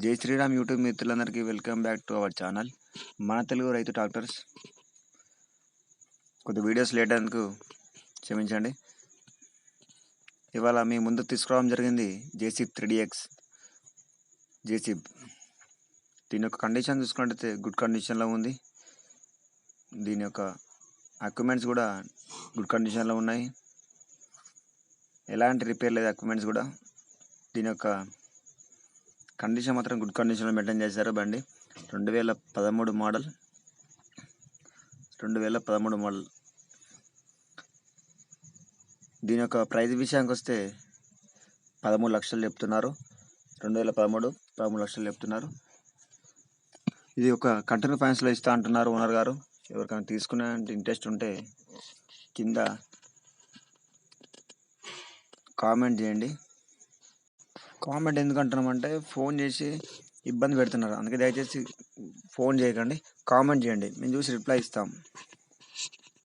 జై శ్రీరామ్ యూట్యూబ్ మిత్రులందరికీ welcome back to our channel మన తెలుగు రైతు ట్రాక్టర్స్. కొద్ది వీడియోస్ లేట్ అయినందుకు క్షమించండి. ఇవాళ మీ ముందు తీసుకురావడం జరిగింది జేసిబ్ 3DX జేసిబ్. దీని యొక్క కండిషన్ చూసుకుంటే గుడ్ కండిషన్లో ఉంది. దీని యొక్క ఎక్విప్మెంట్స్ కూడా గుడ్ కండిషన్లో ఉన్నాయి. ఎలాంటి రిపేర్ లేదు ఎక్విప్మెంట్స్ కూడా. దీని యొక్క కండిషన్ మాత్రం గుడ్ కండిషన్లో మెయింటైన్ చేశారు. బండి 2013 మోడల్. దీని యొక్క ప్రైస్ విషయానికి వస్తే 13 లక్షలు చెప్తున్నారు. 13 లక్షలు చెప్తున్నారు. ఇది ఒక కంటిన్యూ ఫైనాన్స్లో ఇస్తా అంటున్నారు ఓనర్ గారు. ఎవరికైనా తీసుకునే ఇంట్రెస్ట్ ఉంటే కింద కామెంట్ చేయండి. కామెంట్ ఎందుకు అంటున్నామంటే ఫోన్ చేసి ఇబ్బంది పెడుతున్నారు, అందుకే దయచేసి ఫోన్ చేయకండి, కామెంట్ చేయండి, మేము చూసి రిప్లై ఇస్తాం.